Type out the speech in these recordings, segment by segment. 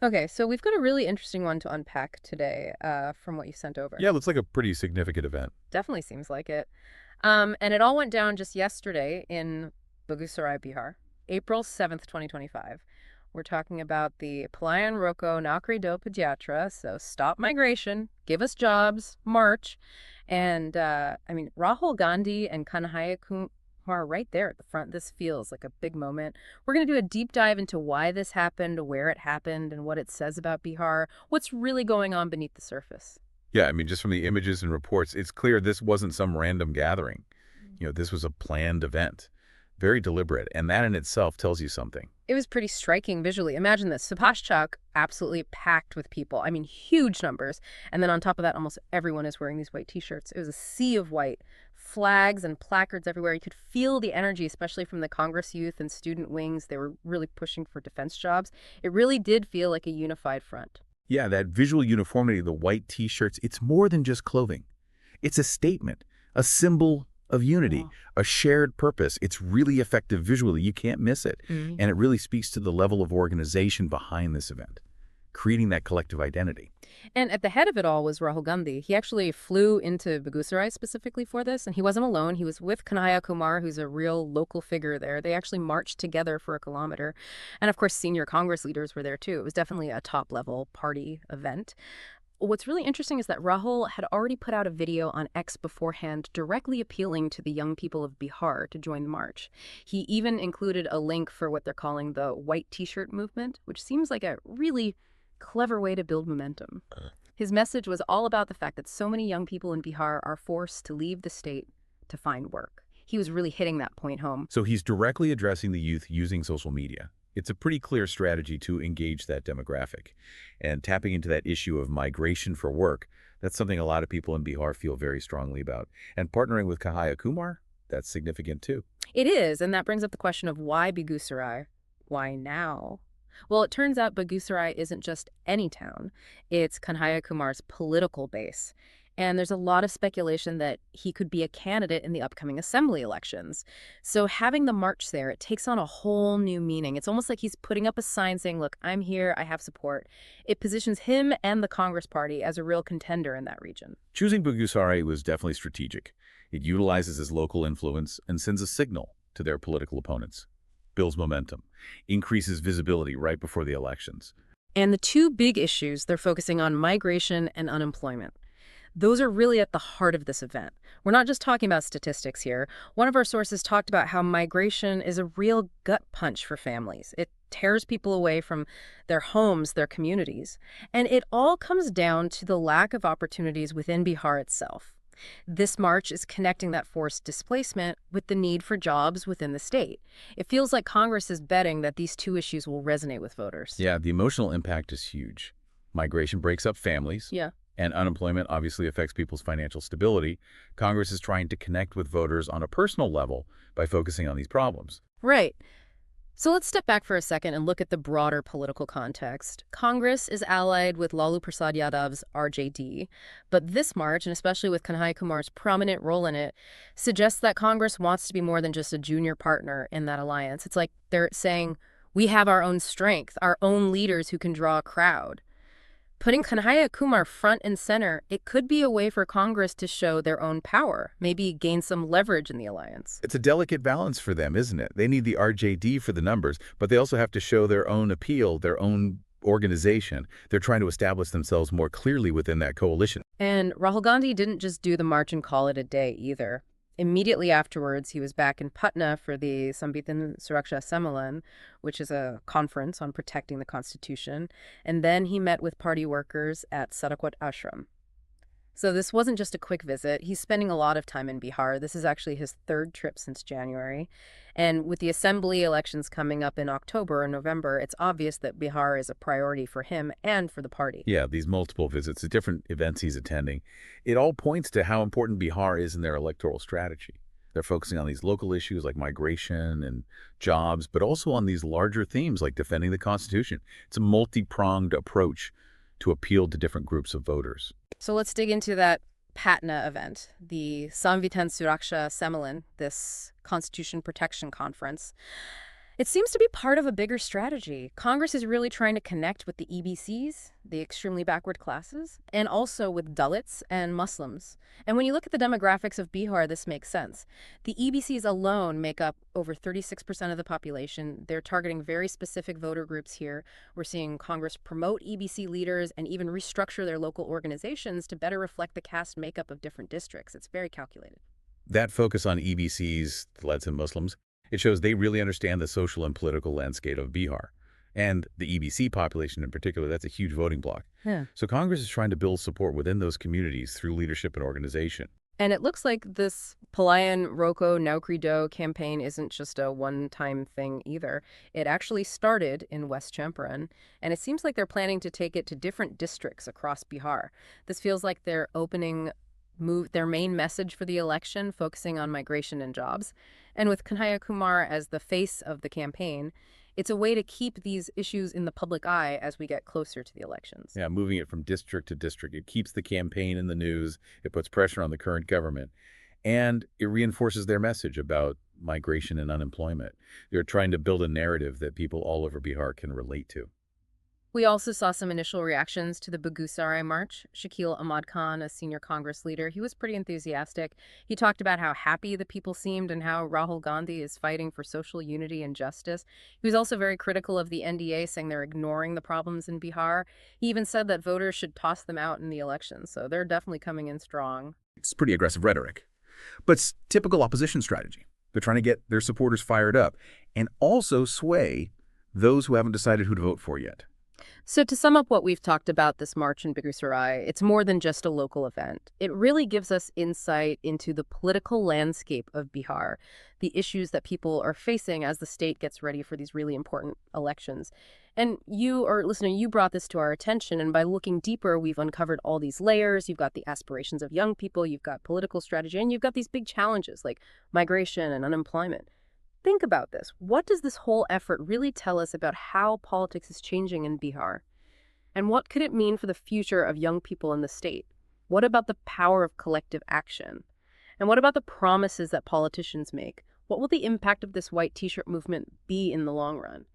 Okay, so we've got a really interesting one to unpack today from what you sent over. Yeah, looks like a pretty significant event. Definitely seems like it. And it all went down just yesterday in Begusarai, Bihar, April 7th, 2025. We're talking about the Palayan Roko Naukri Do padyatra, so stop migration, give us jobs, march. And Rahul Gandhi and Kanhaiya Kumar right there at the front. This feels like a big moment. We're going to do a deep dive into why this happened, where it happened, and what it says about Bihar, what's really going on beneath the surface. Yeah, I mean, just from the images and reports, it's clear this wasn't some random gathering. This was a planned event, very deliberate, and that in itself tells you something. It was pretty striking visually. Imagine this. Subhash Chowk, absolutely packed with people. I mean, huge numbers. And then on top of that, almost everyone is wearing these white T-shirts. It was a sea of white. Flags and placards everywhere. You could feel the energy, especially from the Congress youth and student wings. They were really pushing for defense jobs. It really did feel like a unified front. Yeah, that visual uniformity, the white T-shirts, it's more than just clothing. It's a statement, a symbol of unity, Wow. a shared purpose. It's really effective visually. You can't miss it. Mhm. And it really speaks to the level of organization behind this event, creating that collective identity. And at the head of it all was Rahul Gandhi. He actually flew into Begusarai specifically for this, and he wasn't alone. He was with Kanhaiya Kumar, who's a real local figure there. They actually marched together for a kilometer. And of course, senior Congress leaders were there too. It was definitely a top-level party event. What's really interesting is that Rahul had already put out a video on X beforehand directly appealing to the young people of Bihar to join the march. He even included a link for what they're calling the white t-shirt movement, which seems like a really clever way to build momentum. His message was all about the fact that so many young people in Bihar are forced to leave the state to find work. He was really hitting that point home. So he's directly addressing the youth using social media. It's a pretty clear strategy to engage that demographic. And tapping into that issue of migration for work, that's something a lot of people in Bihar feel very strongly about. And partnering with Kanhaiya Kumar, that's significant too. It is, and that brings up the question of why Begusarai? Why now? Well, it turns out Begusarai isn't just any town. It's Kanhaiya Kumar's political base. And there's a lot of speculation that he could be a candidate in the upcoming assembly elections. So having the march there, it takes on a whole new meaning. It's almost like he's putting up a sign saying, look, I'm here, I have support. It positions him and the Congress Party as a real contender in that region. Choosing Begusarai was definitely strategic. It utilizes his local influence and sends a signal to their political opponents, builds momentum, increases visibility right before the elections. And the two big issues, they're focusing on migration and unemployment. Those are really at the heart of this event. We're not just talking about statistics here. One of our sources talked about how migration is a real gut punch for families. It tears people away from their homes, their communities. And it all comes down to the lack of opportunities within Bihar itself. This march is connecting that forced displacement with the need for jobs within the state. It feels like Congress is betting that these two issues will resonate with voters. Yeah, the emotional impact is huge. Migration breaks up families, Yeah. and unemployment obviously affects people's financial stability. Congress is trying to connect with voters on a personal level by focusing on these problems. Right. So let's step back for a second and look at the broader political context. Congress is allied with Lalu Prasad Yadav's RJD, but this march, and especially with Kanhaiya Kumar's prominent role in it, suggests that Congress wants to be more than just a junior partner in that alliance. It's like they're saying, we have our own strength, our own leaders who can draw a crowd. Putting Kanhaiya Kumar front and center, it could be a way for Congress to show their own power, maybe gain some leverage in the alliance. It's a delicate balance for them, isn't it? They need the RJD for the numbers, but they also have to show their own appeal, their own organization. They're trying to establish themselves more clearly within that coalition. And Rahul Gandhi didn't just do the march and call it a day either. Immediately afterwards, he was back in Patna for the Sambitan Suraksha Sammelan, which is a conference on protecting the Constitution. And then he met with party workers at Sarakwat Ashram. So this wasn't just a quick visit. He's spending a lot of time in Bihar. This is actually his third trip since January. And with the assembly elections coming up in October and November, it's obvious that Bihar is a priority for him and for the party. Yeah, these multiple visits, the different events he's attending, it all points to how important Bihar is in their electoral strategy. They're focusing on these local issues like migration and jobs, but also on these larger themes like defending the Constitution. It's a multi-pronged approach to appeal to different groups of voters. So let's dig into that Patna event, the Samvitan Suraksha Sammelan, this Constitution Protection Conference. It seems to be part of a bigger strategy. Congress is really trying to connect with the EBCs, the extremely backward classes, and also with Dalits and Muslims. And when you look at the demographics of Bihar, this makes sense. The EBCs alone make up over 36% of the population. They're targeting very specific voter groups here. We're seeing Congress promote EBC leaders and even restructure their local organizations to better reflect the caste makeup of different districts. It's very calculated. That focus on EBCs, Dalits and Muslims, it shows they really understand the social and political landscape of Bihar. And the EBC population in particular, that's a huge voting bloc. Yeah. So Congress is trying to build support within those communities through leadership and organization. And it looks like this Palayan Roko Naukri Do campaign isn't just a one-time thing either. It actually started in West Champaran, and it seems like they're planning to take it to different districts across Bihar. This feels like they're opening move their main message for the election, focusing on migration and jobs. And with Kanhaiya Kumar as the face of the campaign, it's a way to keep these issues in the public eye as we get closer to the elections. Yeah, moving it from district to district. It keeps the campaign in the news. It puts pressure on the current government. And it reinforces their message about migration and unemployment. They're trying to build a narrative that people all over Bihar can relate to. We also saw some initial reactions to the Begusarai march. Shakil Ahmad Khan, a senior Congress leader, he was pretty enthusiastic. He talked about how happy the people seemed and how Rahul Gandhi is fighting for social unity and justice. He was also very critical of the NDA, saying they're ignoring the problems in Bihar. He even said that voters should toss them out in the elections, so they're definitely coming in strong. It's pretty aggressive rhetoric, but it's typical opposition strategy. They're trying to get their supporters fired up and also sway those who haven't decided who to vote for yet. So to sum up what we've talked about this march in Begusarai, it's more than just a local event. It really gives us insight into the political landscape of Bihar, the issues that people are facing as the state gets ready for these really important elections. And you, or listener, you brought this to our attention, and by looking deeper, we've uncovered all these layers. You've got the aspirations of young people, you've got political strategy, and you've got these big challenges like migration and unemployment. Think about this. What does this whole effort really tell us about how politics is changing in Bihar? And what could it mean for the future of young people in the state? What about the power of collective action? And what about the promises that politicians make? What will the impact of this white t-shirt movement be in the long run?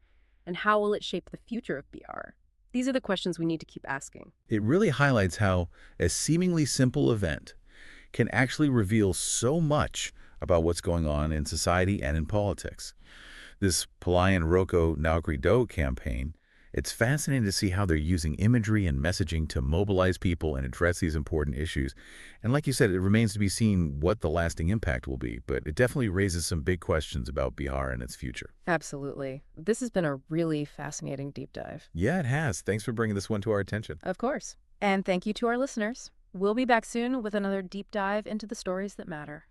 And how will it shape the future of Bihar? These are the questions we need to keep asking. It really highlights how a seemingly simple event can actually reveal so much about what's going on in society and in politics. This Palayan Roko Naukri Do campaign, it's fascinating to see how they're using imagery and messaging to mobilize people and address these important issues. And like you said, it remains to be seen what the lasting impact will be, but it definitely raises some big questions about Bihar and its future. Absolutely. This has been a really fascinating deep dive. Yeah, it has. Thanks for bringing this one to our attention. Of course. And thank you to our listeners. We'll be back soon with another deep dive into the stories that matter.